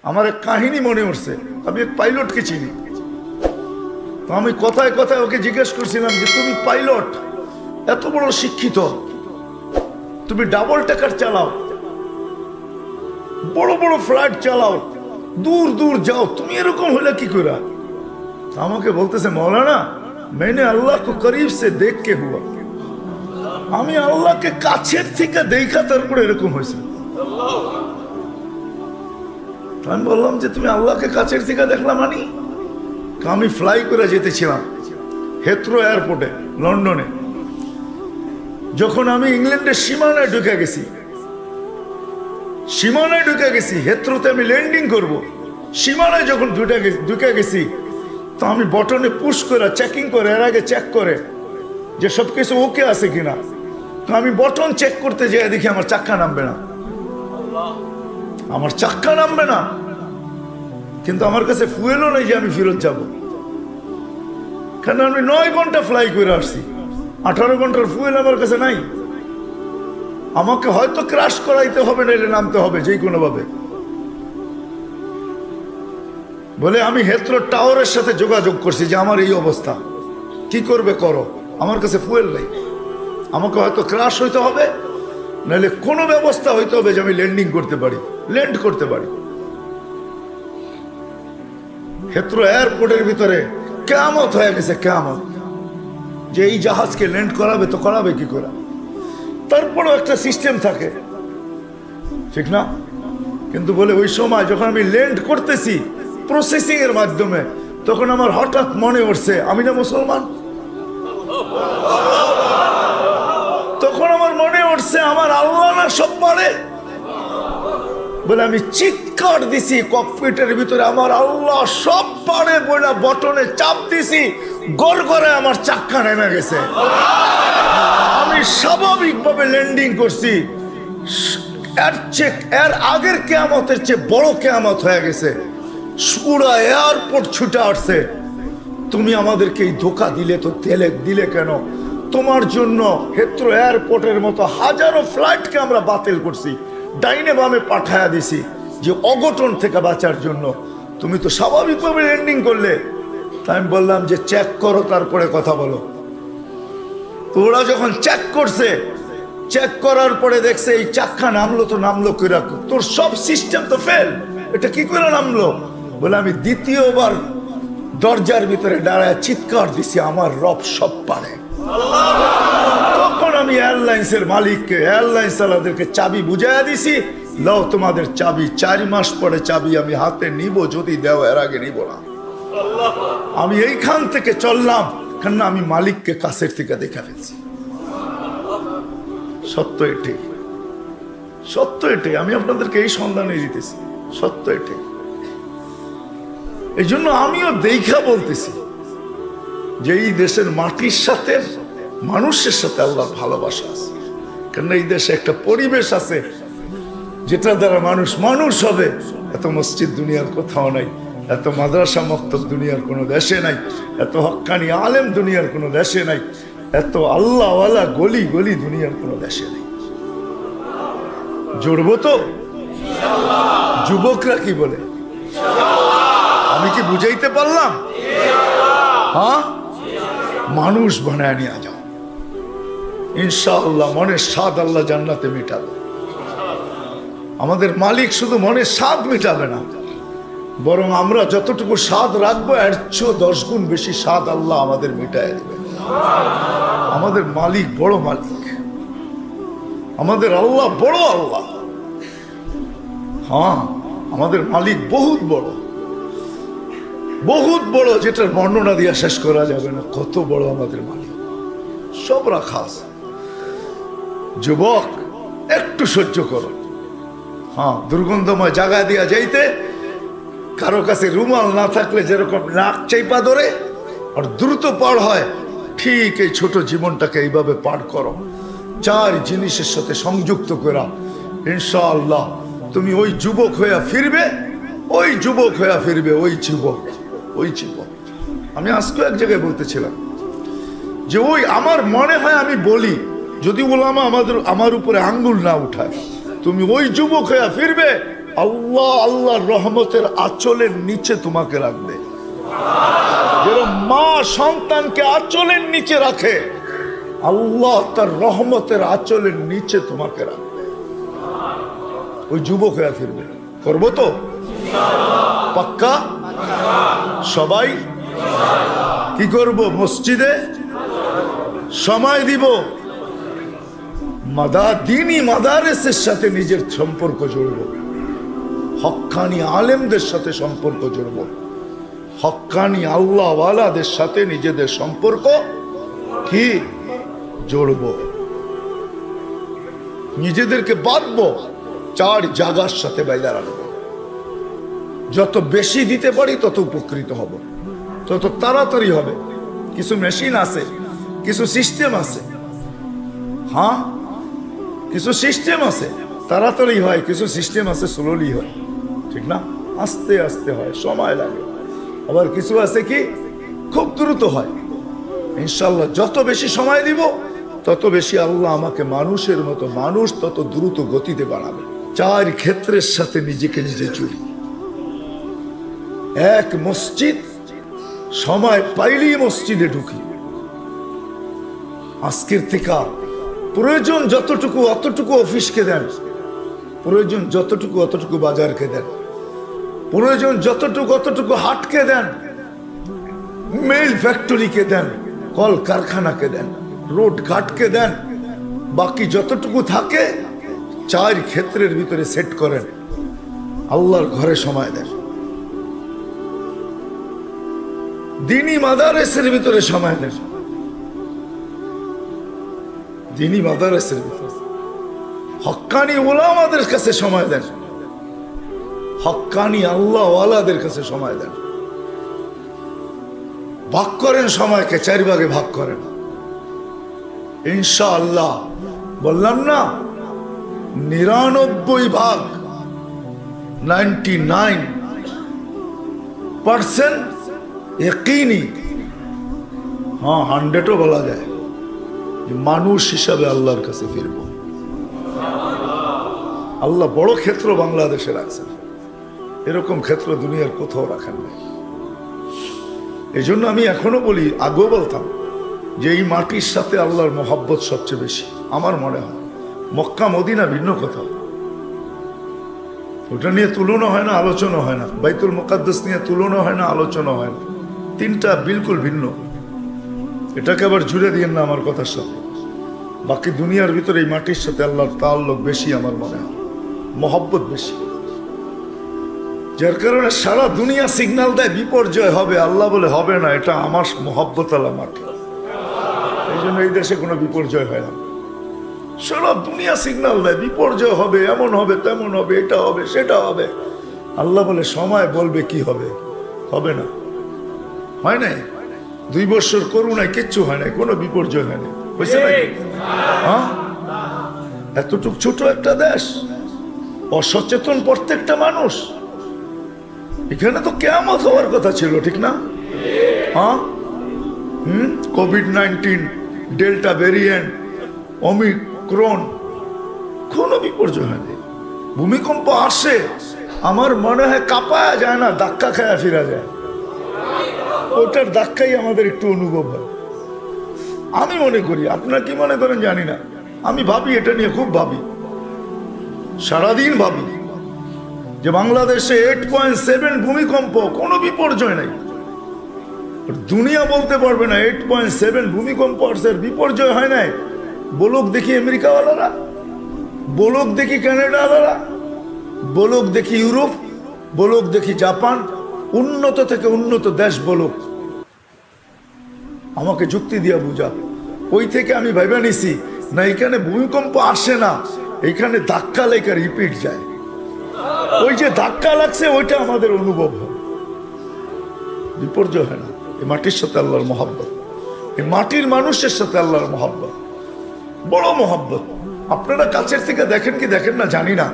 আমার এক কাহিনী মনে উঠছে। আমি এক পাইলটকে চিনি, তো আমি কথায় কথায় ওকে জিজ্ঞেস করছিলাম যে তুমি পাইলট, এত বড় শিক্ষিত, তুমি ডাবল টেকার চালাও, বড় বড় ফ্লাইট চালাও, দূর দূর যাও, তুমি এরকম হলে কি করে? আমাকে বলতেছে মৌলানা मैंने अल्लाह को करीब से देख के हुआ, আমি আল্লাহকে কাছের থেকে দেখা তারপরে এরকম হয়েছে। আমি বললাম যে তুমি আল্লাহকে কাছের থেকে দেখলা মানি? আমি ফ্লাই করে যেতেছিলাম হেথ্রো এয়ারপোর্টে লন্ডনে। যখন আমি ইংল্যান্ডের সীমানায় ঢুকে গেছি, হেথ্রোতে আমি ল্যান্ডিং করব, সীমানায় যখন ঢুকে গেছি, তো আমি বটনে পুশ করে চেকিং করে, এর আগে চেক করে যে সবকিছু ওকে আছে কিনা। তো আমি বটন চেক করতে যাই, দেখি আমার চাক্কা নামবে না, কিন্তু আমার কাছে ফুয়েলও নেই যে আমি ফেরত যাব, কারণ আমি 9 ঘন্টা ফ্লাই করে আসছি, 18 ঘন্টার ফুয়েল আমার কাছে নাই। আমাকে হয়তো ক্রাশ করাইতে হবে, নাইলে নামতে হবে যে কোনো ভাবে। বলে আমি হেথ্রো টাওয়ারের সাথে যোগাযোগ করছি যে আমার এই অবস্থা, কি করবে করো, আমার কাছে ফুয়েল নেই, আমাকে হয়তো ক্রাশ হইতে হবে, নাহলে কোনো ব্যবস্থা হইতে হবে যে আমি ল্যান্ড করতে পারি। হেথ্রো এয়ারপোর্টের ভিতরে কিয়ামত হয়ে গেছে, কিয়ামত, যে এই জাহাজকে ল্যান্ড করাবে তো করাবে কি করে। তারপরেও একটা সিস্টেম থাকে, ঠিক না? কিন্তু বলে ওই সময় যখন আমি ল্যান্ড করতেছি প্রসেসিং এর মাধ্যমে, তখন আমার হঠাৎ মনে উঠছে আমি না মুসলমান। তখন আমার মনে উঠছে আমার আল্লাহ না সব পারে। বলে আমি চিৎকার দিছি ককপিটের ভিতরে, আমার আল্লাহ সব পারে বলে বটনে চাপ দিছি, গড়গড়ে আমার চাক্কা নেমে গেছে। আমি স্বাভাবিকভাবে ল্যান্ডিং করছি। এর আগের কিয়ামতের চেয়ে বড় কিয়ামত হয়ে গেছে। পুরা এয়ারপোর্ট ছুটে আসছে, তুমি আমাদেরকে এই ধোকা দিলে কেন? তোমার জন্য হেথ্রো এয়ারপোর্টের মতো হাজারো ফ্লাইটকে আমরা বাতিল করছি, ডাইনে বামে পাঠায়া দিছি যে অঘটন থেকে বাঁচার জন্য। তুমি তো স্বাভাবিকভাবে ল্যান্ডিং করলে। তাই আমি বললাম যে চেক করো, তারপরে কথা বলো। তো ওরা যখন চেক করছে, চেক করার পরে দেখছে এই চাক্কা নামলো কি রাখো, তোর সব সিস্টেম তো ফেল, এটা কি করে নামলো? বলে আমি দ্বিতীয়বার দরজার ভিতরে দাঁড়ায় চিৎকার দিছি আমার রব সব পারে। তখন আমি এয়ারলাইন্সের মালিককে, এয়ারলাইন্স ওয়ালাদেরকে চাবি বুঝাইয়া দিছি, লও তোমাদের চাবি, 4 মাস পরে চাবি আমি হাতে নিব, যদি দেও, এর আগে নিব না। আমি এইখান থেকে চললাম, কেন আমি মালিককে কাছের থেকে দেখা ফেলছি। সত্য এটাই, আমি আপনাদেরকে এই সন্ধানে দিতেছি, সত্য এটাই। এই জন্য আমিও দেখা বলতেছি যে এই দেশের মাটির সাথে, মানুষের সাথে আল্লাহর ভালোবাসা আছে। কেন এই দেশে একটা পরিবেশ আছে যেটা দ্বারা মানুষ হবে। এত মসজিদ দুনিয়ার কোথাও নাই, এত মাদ্রাসা মক্তব দুনিয়ার কোনো দেশে নাই, এত হক্কানি আলেম দুনিয়ার কোনো দেশে নাই, এত আল্লাহওয়ালা গলি গলি দুনিয়ার কোনো দেশে নেই। জুড়বো তো? যুবকরা কি বলে? আমি কি বুঝাইতে পারলাম? হ্যাঁ, মানুষ বানায় নিয়ে যাও ইনশাআল্লাহ। মনের স্বাদ আল্লাহ জান্নাতে মিটাবে। আমাদের মালিক শুধু মনের স্বাদ মিটাবে না, বরং আমরা যতটুকু স্বাদ রাখবো এর চেয়ে 10 গুণ বেশি স্বাদ আল্লাহ আমাদের মিটায় দেবে। আমাদের মালিক বড় মালিক, আমাদের আল্লাহ বড় আল্লাহ। হ্যাঁ, আমাদের মালিক বহুত বড়, যেটার বর্ণনা দিয়ে শেষ করা যাবে না। কত বড় আমাদের মালিক, সব রাখা আছে। যুবক, একটু সহ্য করো। হ্যাঁ, দুর্গন্ধময় জায়গা দিয়া যাইতে কারো কাছে রুমাল না থাকলে যেরকম নাক চাইপা ধরে আর দ্রুত পার হয়, ঠিক এই ছোট জীবনটাকে এইভাবে পার করো, 4 জিনিসের সাথে সংযুক্ত করা। ইনশাআল্লাহ তুমি ওই যুবক হইয়া ফিরবে, ওই যুবক। আমি আজকে এক জায়গায় বলতেছিলাম যে ওই আমার মনে হয়, আমি বলি যদি ওলামা আমার উপরে আঙ্গুল না উঠায়, তুমি ওই যুবক হইয়া ফিরবে আল্লাহ আল্লাহর রহমতের আঁচলের নিচে তোমাকে রাখবে। যেরকম মা সন্তানকে আঁচলের নিচে রাখে, আল্লাহ তার রহমতের আঁচলের নিচে তোমাকে রাখবে। ওই যুবক হয়ে ফিরবে। করবো তো পাক্কা? সবাই কি করব? মসজিদে সময় দিব, দিনী মাদারেসের সাথে নিজের সম্পর্ক জড়ব, হক্কানি আলেমদের সাথে সম্পর্ক জড়ব, হক্কানি আল্লাহওয়ালাদের সাথে নিজেদের সম্পর্ক কি জড়ব, নিজেদেরকে বাঁধবো, 4 জায়গার সাথে বাইদা রাখবো। যত বেশি দিতে পারি তত উপকৃত হব, তত তাড়াতাড়ি হবে। কিছু মেশিন আছে, কিছু সিস্টেম আছে, হ্যাঁ কিছু সিস্টেম আছে তাড়াতাড়ি হয়, কিছু সিস্টেম আছে স্লোলি হয়, ঠিক না? আস্তে আস্তে হয়, সময় লাগে। আবার কিছু আছে কি খুব দ্রুত হয়। ইনশাল্লাহ যত বেশি সময় দিব তত বেশি আল্লাহ আমাকে মানুষের মতো মানুষ তত দ্রুত গতিতে বাড়াবে। 4 ক্ষেত্রের সাথে নিজেকে নিজে জুড়ি। 1 মসজিদ, সময় পাইলেই মসজিদে ঢুকি। আজকের থেকে প্রয়োজন যতটুকু অতটুকু অফিসকে দেন, প্রয়োজন যতটুকু অতটুকু বাজারকে দেন, প্রয়োজন যতটুকু অতটুকু হাটকে দেন, মেল ফ্যাক্টরিকে দেন, কল কারখানাকে দেন, রোড ঘাটকে দেন। বাকি যতটুকু থাকে 4 ক্ষেত্রের ভিতরে সেট করেন, আল্লাহর ঘরে সময় দেন। দিনী মাদারেসের ভিতরে সময় দেন, দিনী মাদারেসের ভিতরে হক্কানি ওলামাদের কাছে সময় দেন, হক্কানি আল্লাহওয়ালাদের কাছে সময় দেন। ভাগ করেন সময়কে, 4 ভাগে ভাগ করেন। ইনশাআল্লাহ বললাম না, 99 ভাগ 99% ইয়াকিনি, হ্যাঁ 100ও বলা যায় যে মানুষ হিসাবে আল্লাহর কাছে ফিরব। আল্লাহ বড় ক্ষেত্র বাংলাদেশে রাখছেন, এরকম ক্ষেত্র দুনিয়ার কোথাও রাখেন না। এই জন্য আমি এখনো বলি, আগেও বলতাম যে এই মাটির সাথে আল্লাহর মহব্বত সবচেয়ে বেশি আমার মনে হয়। মক্কা মদিনা ভিন্ন কথা, ওটা নিয়ে তুলনা হয় না, আলোচনা হয় না। বাইতুল মুকাদ্দাস নিয়ে তুলনা হয় না, আলোচনা হয় না। 3টা বিলকুল ভিন্ন। এটাকে আবার জুড়ে দিয়েন না আমার কথার সাথে। বাকি দুনিয়ার ভিতরে এই মাটির সাথে আল্লাহর তাআল্লুক বেশি আমার মনে হয়, মহব্বত বেশি। যার কারণে সারা দুনিয়া সিগন্যাল দেয় বিপর্যয় হবে, আল্লাহ বলে হবে না, এটা আমার মহব্বত আল্লাহ মাটি। এই জন্য এই দেশে কোনো বিপর্যয় হয় না। সারা দুনিয়া সিগন্যাল দেয় বিপর্যয় হবে, এমন হবে, তেমন হবে, এটা হবে, সেটা হবে। আল্লাহ বলে সময় বলবে কি হবে, হবে না। হয় নাই 2 বছর করুণায় কিচ্ছু হয় নাই, কোনো বিপর্যয় হয় নাই, বুঝছে নাকি? হ্যাঁ, এতটুক ছোট একটা দেশ, অসচেতন প্রত্যেকটা মানুষ। এখানে তো কিয়ামত হওয়ার কথা ছিল, ঠিক না? হ্যাঁ, কোভিড-19, ডেল্টা ভেরিয়েন্ট, ওমিক্রন, কোনো বিপর্যয় হয়নি। ভূমিকম্প আসে, আমার মনে হয় কাঁপায়া যায় না, ধাক্কা খায়া ফিরা যায়। ওটার ধাক্কাই আমাদের একটু অনুভব হয়, আমি মনে করি। আপনারা কি মনে করেন জানি না, আমি ভাবি, এটা নিয়ে খুব ভাবি, সারাদিন ভাবি যে বাংলাদেশে 8.7 ভূমিকম্প, কোনো বিপর্যয় নাই। দুনিয়া বলতে পারবে না 8.7 ভূমিকম্প আসছে, বিপর্যয় হয় নাই। বলুক দেখি আমেরিকাওয়ালারা, বলুক দেখি কানাডাওয়ালারা, বলুক দেখি ইউরোপ, বলুক দেখি জাপান, উন্নত থেকে উন্নত দেশ বলুক, আমাকে যুক্তি দিয়া বুঝা। ওই থেকে আমি ভাইবা নিছি না, এখানে ভূমিকম্প আসে না, এখানে ধাক্কা লেখা রিপিট যায়। ওই যে ধাক্কা লাগছে ওইটা আমাদের অনুভব হয়, বিপর্যয় হয় না। এই মাটির সাথে আল্লাহর মহব্বত, এই মাটির মানুষের সাথে আল্লাহর মহব্বত, বড় মহব্বত। আপনারা কাছের থেকে দেখেন কি দেখেন না জানি না,